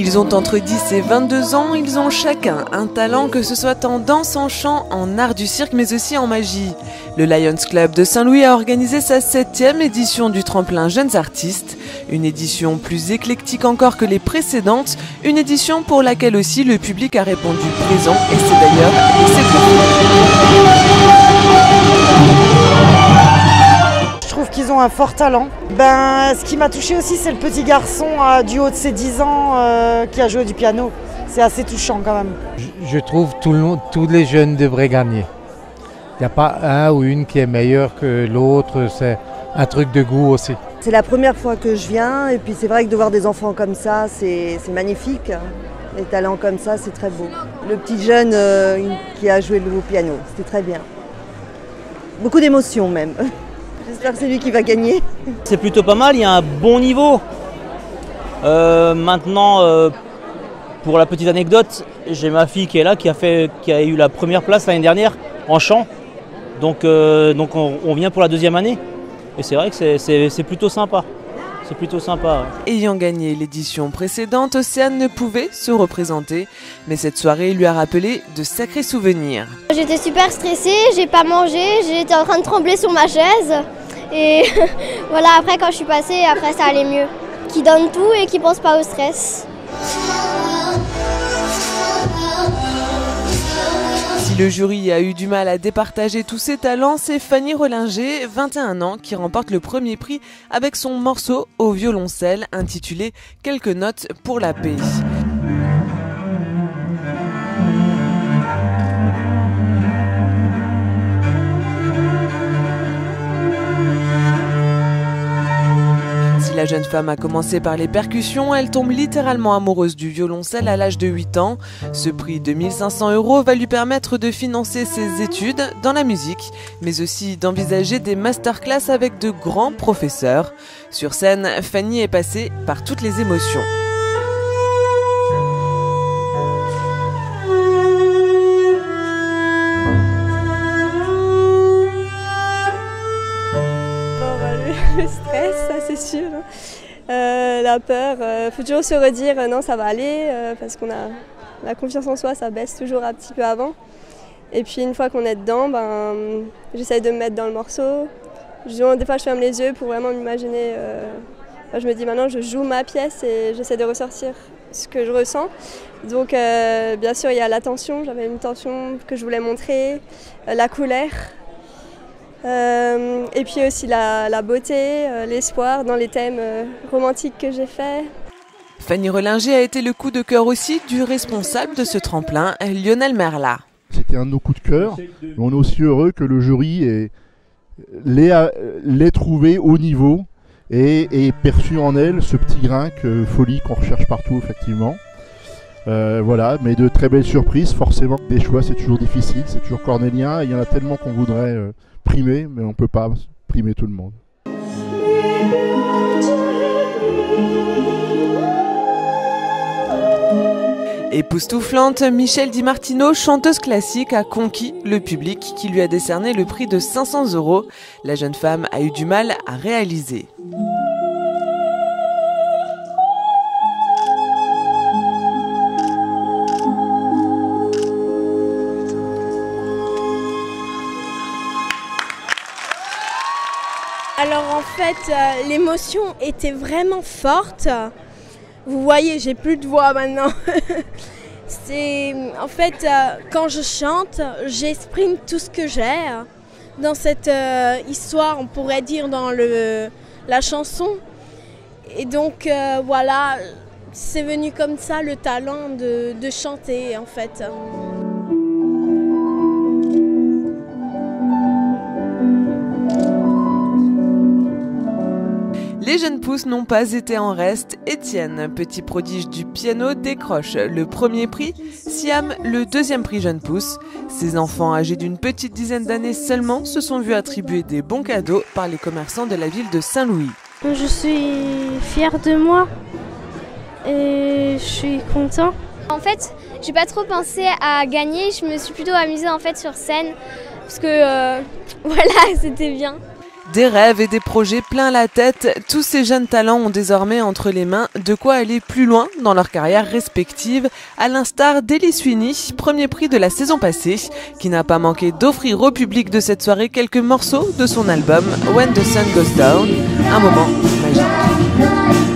Ils ont entre 10 et 22 ans, ils ont chacun un talent, que ce soit en danse, en chant, en art du cirque, mais aussi en magie. Le Lions Club de Saint-Louis a organisé sa 7e édition du tremplin Jeunes Artistes, une édition plus éclectique encore que les précédentes, une édition pour laquelle aussi le public a répondu présent, et c'est d'ailleurs Je trouve qu'ils ont un fort talent. Ce qui m'a touché aussi, c'est le petit garçon du haut de ses 10 ans qui a joué du piano. C'est assez touchant quand même. Je trouve que tous les jeunes devraient gagner. Il n'y a pas un ou une qui est meilleur que l'autre, c'est un truc de goût aussi. C'est la première fois que je viens et puis c'est vrai que de voir des enfants comme ça, c'est magnifique. Les talents comme ça, c'est très beau. Le petit jeune qui a joué le piano, c'était très bien. Beaucoup d'émotions même. J'espère que c'est lui qui va gagner. C'est plutôt pas mal, il y a un bon niveau. Maintenant, pour la petite anecdote, j'ai ma fille qui est là, qui a eu la première place l'année dernière en chant. Donc on vient pour la 2e année. Et c'est vrai que c'est plutôt sympa. C'est plutôt sympa. Ouais. Ayant gagné l'édition précédente, Océane ne pouvait se représenter, mais cette soirée lui a rappelé de sacrés souvenirs. J'étais super stressée, j'ai pas mangé, j'étais en train de trembler sur ma chaise. Et voilà, après quand je suis passée, après ça allait mieux. Qui donne tout et qui pense pas au stress. Si le jury a eu du mal à départager tous ses talents, c'est Fanny Rollinger, 21 ans, qui remporte le premier prix avec son morceau au violoncelle intitulé « Quelques notes pour la paix ». La jeune femme a commencé par les percussions, elle tombe littéralement amoureuse du violoncelle à l'âge de 8 ans. Ce prix de 1 500 € va lui permettre de financer ses études dans la musique, mais aussi d'envisager des masterclass avec de grands professeurs. Sur scène, Fanny est passée par toutes les émotions. Le stress, ça c'est sûr. La peur, faut toujours se redire non ça va aller parce qu'on a la confiance en soi, ça baisse toujours un petit peu avant. Et puis une fois qu'on est dedans, j'essaye de me mettre dans le morceau. Des fois je ferme les yeux pour vraiment m'imaginer. Je me dis maintenant je joue ma pièce et j'essaie de ressortir ce que je ressens. Donc bien sûr il y a la tension, j'avais une tension que je voulais montrer, la colère. Et puis aussi la beauté, l'espoir dans les thèmes romantiques que j'ai faits. Fanny Rollinger a été le coup de cœur aussi du responsable de ce tremplin, Lionel Merla. C'était un de nos coups de cœur. On est aussi heureux que le jury l'ait trouvé au niveau et perçu en elle ce petit grain de folie qu'on recherche partout effectivement. Voilà, mais de très belles surprises, forcément. Des choix, c'est toujours difficile, c'est toujours cornélien. Il y en a tellement qu'on voudrait primer, mais on ne peut pas primer tout le monde. Époustouflante, Michèle Di Martino, chanteuse classique, a conquis le public qui lui a décerné le prix de 500 €. La jeune femme a eu du mal à réaliser. fait, l'émotion était vraiment forte. Vous voyez, j'ai plus de voix maintenant. En fait, quand je chante, j'exprime tout ce que j'ai. Dans cette histoire, on pourrait dire dans la chanson. Et donc, voilà, c'est venu comme ça le talent de chanter, en fait. Les jeunes pousses n'ont pas été en reste. Étienne, petit prodige du piano, décroche le premier prix, Siam le deuxième prix jeune pousse. Ces enfants âgés d'une petite dizaine d'années seulement se sont vus attribuer des bons cadeaux par les commerçants de la ville de Saint-Louis. Je suis fière de moi et je suis content. En fait, j'ai pas trop pensé à gagner, je me suis plutôt amusée en fait sur scène parce que voilà, c'était bien. Des rêves et des projets plein la tête, tous ces jeunes talents ont désormais entre les mains de quoi aller plus loin dans leur carrière respective, à l'instar d'Ellie Sweeney, premier prix de la saison passée, qui n'a pas manqué d'offrir au public de cette soirée quelques morceaux de son album When the Sun Goes Down, un moment magique.